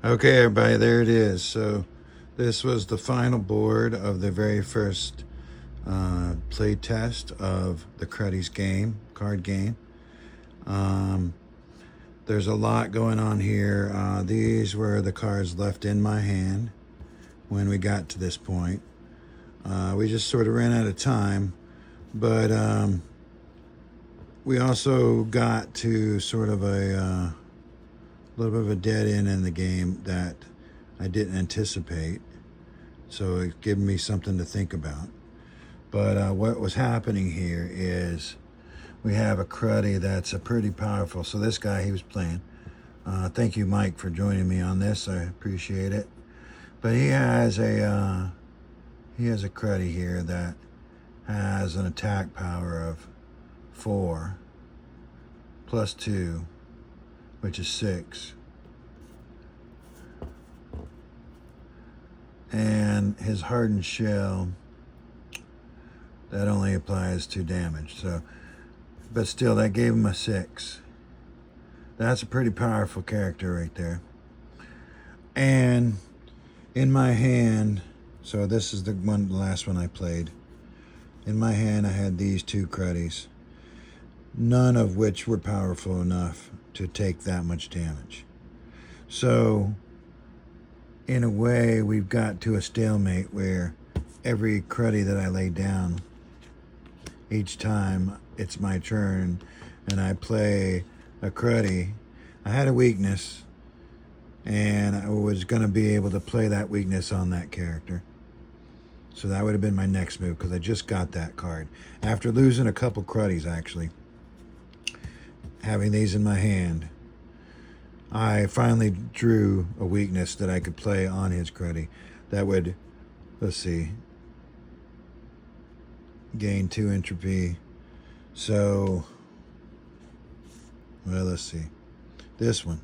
Okay, everybody, there it is. So this was the final board of the very first play test of the Cruddies game, card game. There's a lot going on here. These were the cards left in my hand when we got to this point. We just sort of ran out of time, but we also got to sort of a little bit of a dead end in the game that I didn't anticipate. So it gave me something to think about. But what was happening here is we have a Cruddy that's a pretty powerful. So this guy, he was playing. Thank you, Mike, for joining me on this. I appreciate it. But he has a Cruddy here that has an attack power of 4 plus 2, which is 6. And his hardened shell, that only applies to damage. So, but still, that gave him a 6. That's a pretty powerful character right there. And in my hand, so this is the last one I played. In my hand, I had these 2 Cruddies, none of which were powerful enough to take that much damage. So, in a way, we've got to a stalemate where every Cruddy that I lay down, each time it's my turn and I play a Cruddy, I had a weakness and I was going to be able to play that weakness on that character. So that would have been my next move because I just got that card. After losing a couple Cruddies, actually, having these in my hand, I finally drew a weakness that I could play on his Cruddy that would, let's see, gain 2 entropy. So, well, let's see. This one.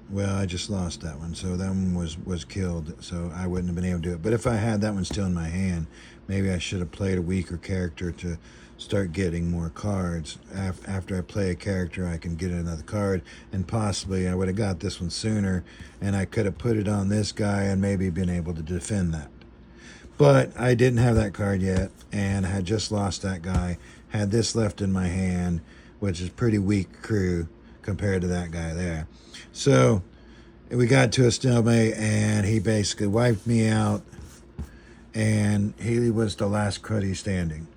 Well, I just lost that one, so that one was killed, so I wouldn't have been able to do it. But if I had that one still in my hand, maybe I should have played a weaker character to start getting more cards. After I play a character, I can get another card, and possibly I would have got this one sooner, and I could have put it on this guy and maybe been able to defend that. But I didn't have that card yet, and I had just lost that guy, had this left in my hand, which is pretty weak crew compared to that guy there. So we got to a stalemate, and he basically wiped me out, and he was the last Cruddy standing.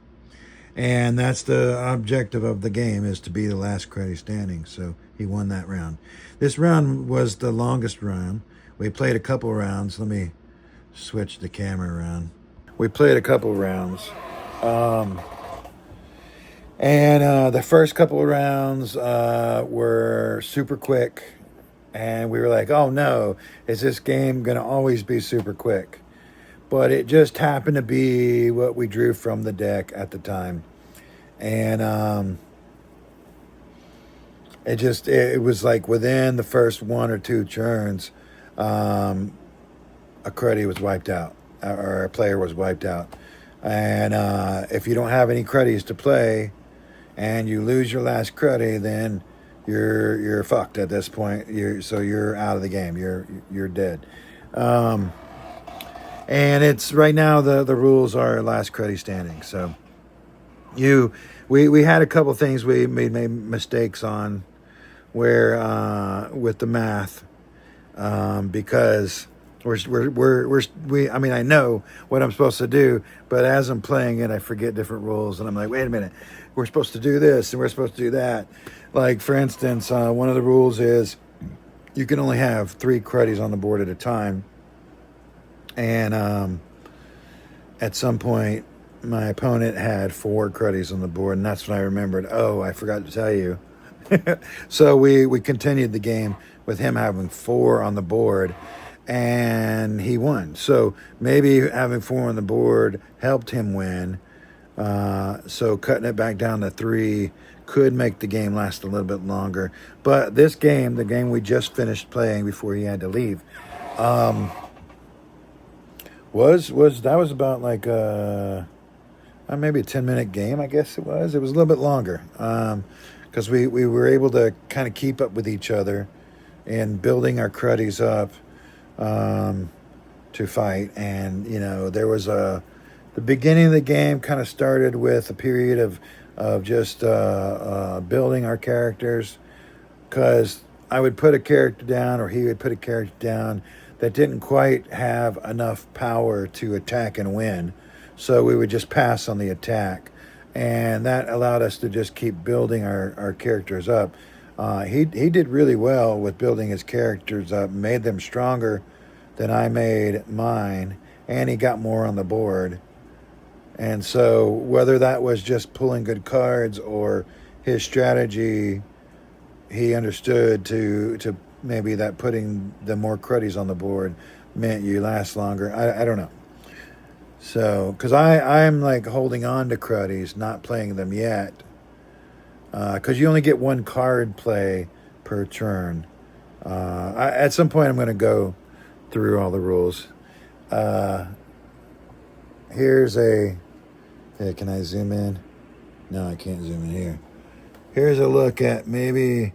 And that's the objective of the game, is to be the last Cruddy standing. So he won that round. This round was the longest round. We played a couple rounds. Let me switch the camera around. We played a couple rounds. And the first couple of rounds were super quick. And we were like, oh no, is this game going to always be super quick? But it just happened to be what we drew from the deck at the time. And it was like within the first 1 or 2 turns, a Cruddy was wiped out, or a player was wiped out. And if you don't have any Cruddies to play and you lose your last Cruddy, then you're fucked at this point. You're out of the game. You're dead. And it's right now the rules are last Cruddy standing. So we had a couple things we made mistakes on where with the math because I mean, I know what I'm supposed to do, but as I'm playing it, I forget different rules, and I'm like, wait a minute, we're supposed to do this, and we're supposed to do that. Like, for instance, one of the rules is you can only have 3 Cruddies on the board at a time, and at some point, my opponent had 4 Cruddies on the board, and that's when I remembered, oh, I forgot to tell you. So we continued the game with him having 4 on the board, and he won. So maybe having 4 on the board helped him win. So cutting it back down to 3 could make the game last a little bit longer. But this game, the game we just finished playing before he had to leave, was about like maybe a 10-minute game, I guess it was. It was a little bit longer because we were able to kind of keep up with each other in building our cruddies up to fight. And there was the beginning of the game kind of started with a period of just building our characters, because I would put a character down or he would put a character down that didn't quite have enough power to attack and win. So we would just pass on the attack. And that allowed us to just keep building our characters up. He did really well with building his characters up, made them stronger than I made mine, and he got more on the board. And so whether that was just pulling good cards or his strategy, he understood to maybe that putting the more cruddies on the board meant you last longer. I don't know. So, because I'm like holding on to cruddies, not playing them yet. Because you only get one card play per turn. At some point, I'm going to go through all the rules. Here's a... Hey, can I zoom in? No, I can't zoom in here. Here's a look at maybe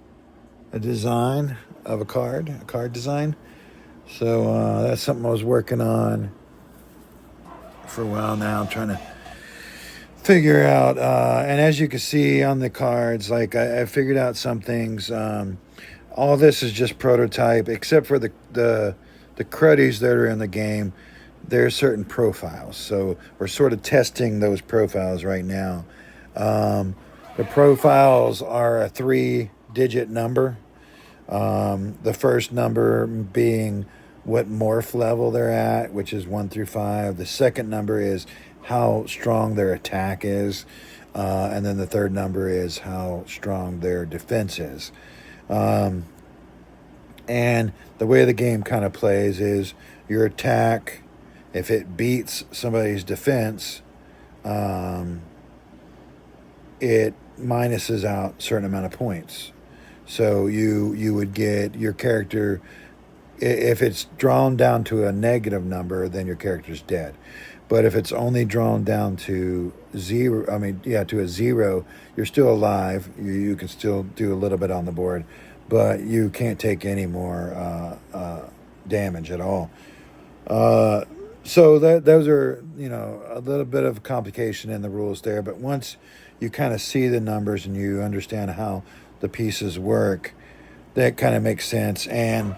a design of a card design. So that's something I was working on for a while now. I'm trying to figure out, and as you can see on the cards, like I figured out some things. All this is just prototype, except for the cruddies that are in the game. There's certain profiles, so we're sort of testing those profiles right now. The profiles are a 3-digit number. The first number being what morph level they're at, which is 1 through 5. The second number is how strong their attack is. And then the third number is how strong their defense is. And the way the game kind of plays is your attack, if it beats somebody's defense, it minuses out a certain amount of points. So you would get your character, if it's drawn down to a negative number, then your character's dead. But if it's only drawn down to to a 0, you're still alive. You can still do a little bit on the board, but you can't take any more damage at all. So those are, a little bit of complication in the rules there. But once you kind of see the numbers and you understand how the pieces work, that kind of makes sense. And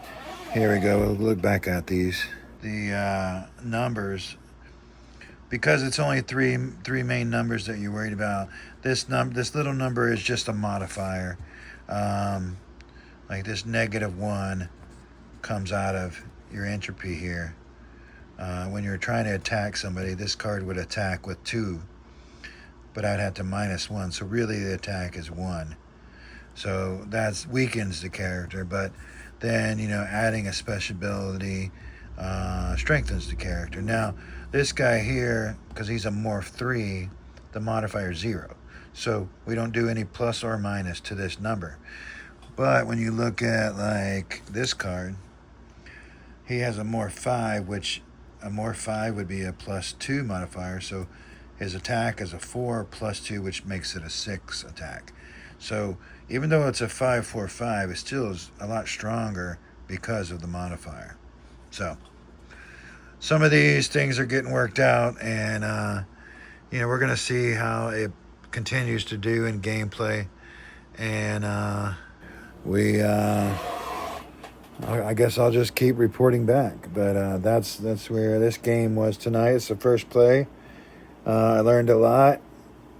here we go. We'll look back at these. The numbers, because it's only three main numbers that you're worried about. This little number is just a modifier. Like this -1 comes out of your entropy here. When you're trying to attack somebody, this card would attack with 2, but I'd have to -1. So really the attack is 1. So that weakens the character, but then, adding a special ability strengthens the character. Now, this guy here, because he's a morph 3, the modifier is 0. So we don't do any plus or minus to this number. But when you look at, like, this card, he has a morph 5, which a morph 5 would be a +2 modifier. So his attack is a 4 + 2, which makes it a 6 attack. So even though it's a 5/4/5, it still is a lot stronger because of the modifier. So some of these things are getting worked out, and we're going to see how it continues to do in gameplay. And I guess I'll just keep reporting back. But that's where this game was tonight. It's the first play. I learned a lot.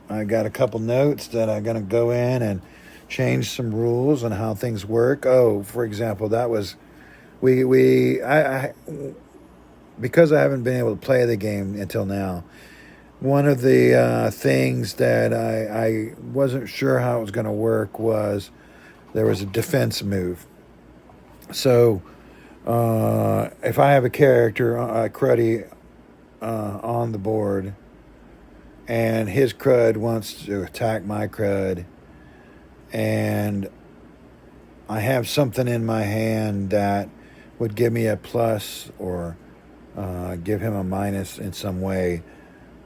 I got a couple notes that I'm going to go in and change some rules on how things work. Oh, for example, that was I because I haven't been able to play the game until now. One of the things that I wasn't sure how it was going to work was there was a defense move. So if I have a character, Cruddy, on the board, and his crud wants to attack my crud, and I have something in my hand that would give me a plus or give him a minus in some way,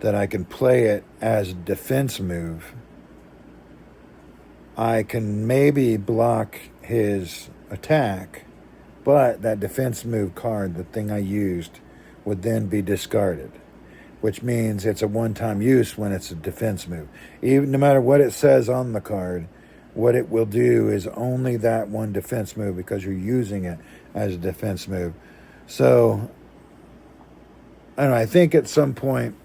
that I can play it as a defense move. I can maybe block his attack, but that defense move card, the thing I used, would then be discarded, which means it's a one-time use when it's a defense move. Even no matter what it says on the card, what it will do is only that one defense move because you're using it as a defense move. So I don't know, I think at some point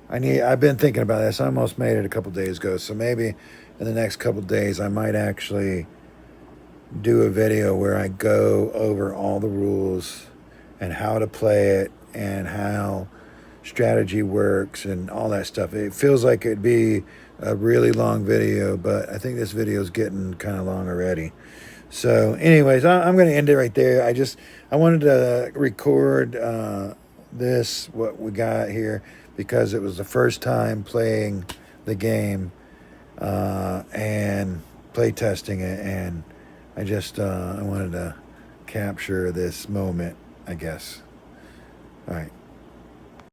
I've been thinking about this. I almost made it a couple days ago, so maybe in the next couple days I might actually do a video where I go over all the rules and how to play it and how strategy works and all that stuff. It feels like it'd be a really long video, but I think this video is getting kind of long already. So anyways, I'm going to end it right there. I wanted to record this, what we got here, because it was the first time playing the game and play testing it, and I wanted to capture this moment, I guess. All right.